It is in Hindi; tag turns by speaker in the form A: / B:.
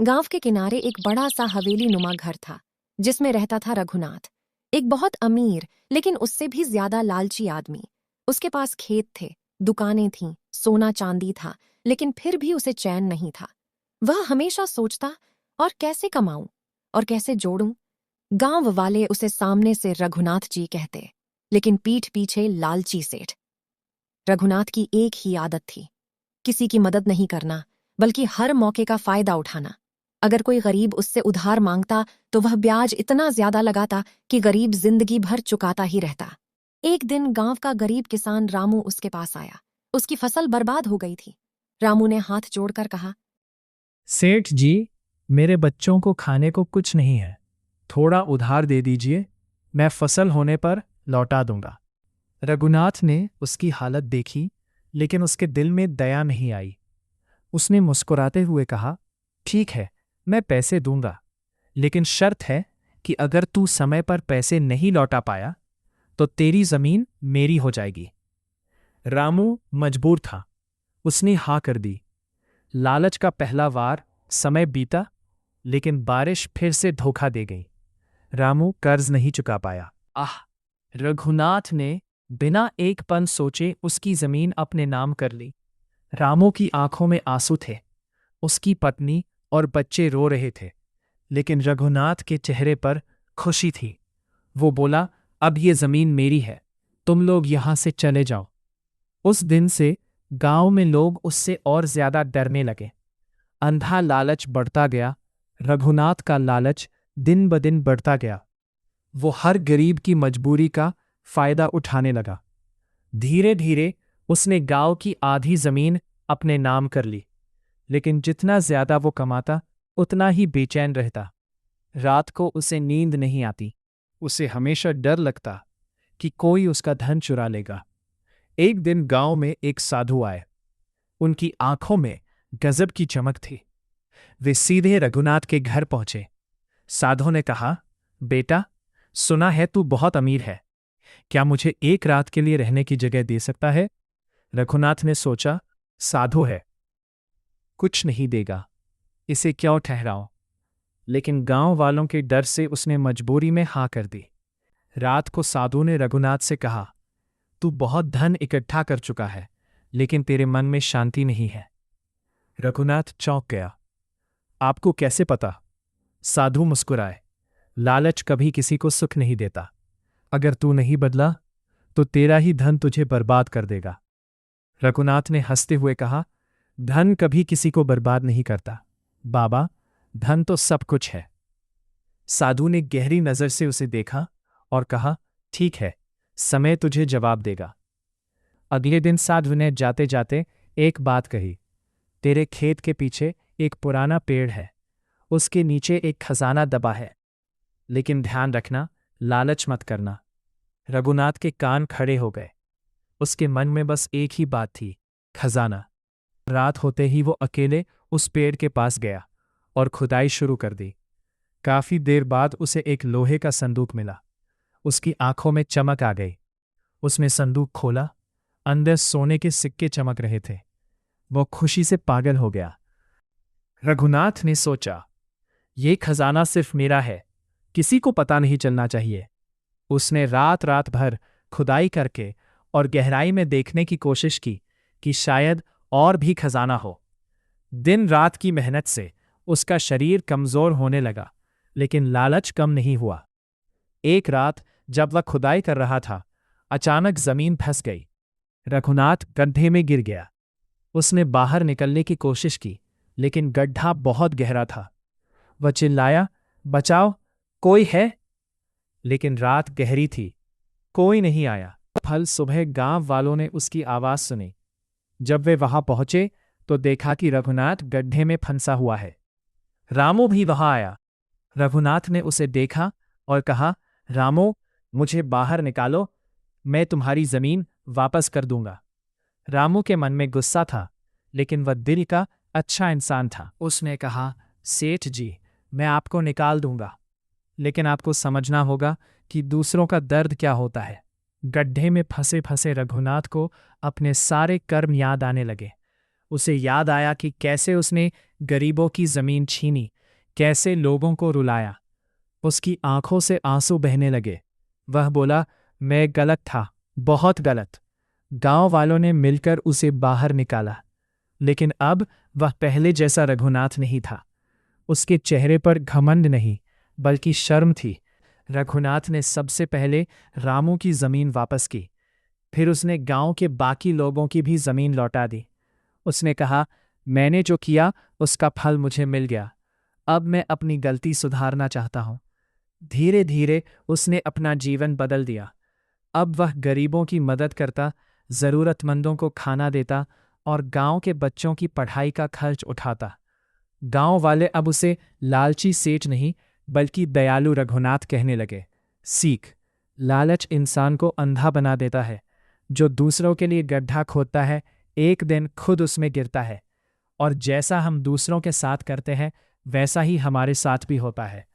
A: गांव के किनारे एक बड़ा सा हवेली नुमा घर था जिसमें रहता था रघुनाथ। एक बहुत अमीर लेकिन उससे भी ज्यादा लालची आदमी। उसके पास खेत थे, दुकानें थीं, सोना चांदी था, लेकिन फिर भी उसे चैन नहीं था। वह हमेशा सोचता, और कैसे कमाऊं और कैसे जोड़ूं। गांव वाले उसे सामने से रघुनाथ जी कहते, लेकिन पीठ पीछे लालची सेठ। रघुनाथ की एक ही आदत थी, किसी की मदद नहीं करना, बल्कि हर मौके का फायदा उठाना। अगर कोई गरीब उससे उधार मांगता तो वह ब्याज इतना ज्यादा लगाता कि गरीब जिंदगी भर चुकाता ही रहता। एक दिन गांव का गरीब किसान रामू उसके पास आया। उसकी फसल बर्बाद हो गई थी। रामू ने हाथ जोड़कर कहा,
B: सेठ जी, मेरे बच्चों को खाने को कुछ नहीं है। थोड़ा उधार दे दीजिए, मैं फसल होने पर लौटा दूंगा। रघुनाथ ने उसकी हालत देखी, लेकिन उसके दिल में दया नहीं आई। उसने मुस्कुराते हुए कहा, ठीक है, मैं पैसे दूंगा, लेकिन शर्त है कि अगर तू समय पर पैसे नहीं लौटा पाया तो तेरी जमीन मेरी हो जाएगी। रामू मजबूर था। उसने हाँ कर दी। लालच का पहला वार, समय बीता, लेकिन बारिश फिर से धोखा दे गई। रामू कर्ज नहीं चुका पाया। रघुनाथ ने बिना एक पन सोचे उसकी जमीन अपने नाम कर ली। रामू की आंखों में आंसू थे। उसकी पत्नी और बच्चे रो रहे थे, लेकिन रघुनाथ के चेहरे पर खुशी थी। वो बोला, अब ये जमीन मेरी है, तुम लोग यहां से चले जाओ। उस दिन से गांव में लोग उससे और ज्यादा डरने लगे। अंधा लालच बढ़ता गया। रघुनाथ का लालच दिन ब दिन बढ़ता गया। वो हर गरीब की मजबूरी का फायदा उठाने लगा। धीरे धीरे उसने गांव की आधी जमीन अपने नाम कर ली, लेकिन जितना ज्यादा वो कमाता उतना ही बेचैन रहता। रात को उसे नींद नहीं आती। उसे हमेशा डर लगता कि कोई उसका धन चुरा लेगा। एक दिन गांव में एक साधु आए। उनकी आंखों में गजब की चमक थी। वे सीधे रघुनाथ के घर पहुंचे। साधु ने कहा, बेटा, सुना है तू बहुत अमीर है, क्या मुझे एक रात के लिए रहने की जगह दे सकता है? रघुनाथ ने सोचा, साधु है, कुछ नहीं देगा, इसे क्यों ठहराओ। लेकिन गांव वालों के डर से उसने मजबूरी में हाँ कर दी। रात को साधु ने रघुनाथ से कहा, तू बहुत धन इकट्ठा कर चुका है, लेकिन तेरे मन में शांति नहीं है। रघुनाथ चौंक गया। आपको कैसे पता? साधु मुस्कुराए, लालच कभी किसी को सुख नहीं देता। अगर तू नहीं बदला तो तेरा ही धन तुझे बर्बाद कर देगा। रघुनाथ ने हंसते हुए कहा, धन कभी किसी को बर्बाद नहीं करता बाबा, धन तो सब कुछ है। साधु ने गहरी नजर से उसे देखा और कहा, ठीक है, समय तुझे जवाब देगा। अगले दिन साधु ने जाते जाते एक बात कही, तेरे खेत के पीछे एक पुराना पेड़ है, उसके नीचे एक खजाना दबा है, लेकिन ध्यान रखना, लालच मत करना। रघुनाथ के कान खड़े हो गए। उसके मन में बस एक ही बात थी, खजाना। रात होते ही वो अकेले उस पेड़ के पास गया और खुदाई शुरू कर दी। काफी देर बाद उसे एक लोहे का संदूक मिला। उसकी आंखों में चमक आ गई। उसने संदूक खोला। अंदर सोने के सिक्के चमक रहे थे। वो खुशी से पागल हो गया। रघुनाथ ने सोचा, ये खजाना सिर्फ मेरा है, किसी को पता नहीं चलना चाहिए। उसने रात रात भर खुदाई करके और गहराई में देखने की कोशिश की कि शायद और भी खजाना हो। दिन रात की मेहनत से उसका शरीर कमजोर होने लगा, लेकिन लालच कम नहीं हुआ। एक रात जब वह खुदाई कर रहा था, अचानक जमीन धंस गई। रघुनाथ गड्ढे में गिर गया। उसने बाहर निकलने की कोशिश की, लेकिन गड्ढा बहुत गहरा था। वह चिल्लाया, बचाओ, कोई है? लेकिन रात गहरी थी, कोई नहीं आया। फल सुबह गांव वालों ने उसकी आवाज सुनी। जब वे वहां पहुंचे तो देखा कि रघुनाथ गड्ढे में फंसा हुआ है। रामू भी वहां आया। रघुनाथ ने उसे देखा और कहा, रामू, मुझे बाहर निकालो, मैं तुम्हारी जमीन वापस कर दूंगा। रामू के मन में गुस्सा था, लेकिन वह दिल का अच्छा इंसान था। उसने कहा, सेठ जी, मैं आपको निकाल दूंगा, लेकिन आपको समझना होगा कि दूसरों का दर्द क्या होता है। गड्ढे में फंसे फंसे रघुनाथ को अपने सारे कर्म याद आने लगे। उसे याद आया कि कैसे उसने गरीबों की जमीन छीनी, कैसे लोगों को रुलाया। उसकी आंखों से आंसू बहने लगे। वह बोला, मैं गलत था, बहुत गलत। गांव वालों ने मिलकर उसे बाहर निकाला, लेकिन अब वह पहले जैसा रघुनाथ नहीं था। उसके चेहरे पर घमंड नहीं, बल्कि शर्म थी। रघुनाथ ने सबसे पहले रामू की जमीन वापस की, फिर उसने गांव के बाकी लोगों की भी जमीन लौटा दी। उसने कहा, मैंने जो किया उसका फल मुझे मिल गया, अब मैं अपनी गलती सुधारना चाहता हूं। धीरे धीरे उसने अपना जीवन बदल दिया। अब वह गरीबों की मदद करता, जरूरतमंदों को खाना देता और गांव के बच्चों की पढ़ाई का खर्च उठाता। गांव वाले अब उसे लालची सेठ नहीं, बल्कि दयालु रघुनाथ कहने लगे। सीख, लालच इंसान को अंधा बना देता है। जो दूसरों के लिए गड्ढा खोदता है, एक दिन खुद उसमें गिरता है। और जैसा हम दूसरों के साथ करते हैं, वैसा ही हमारे साथ भी होता है।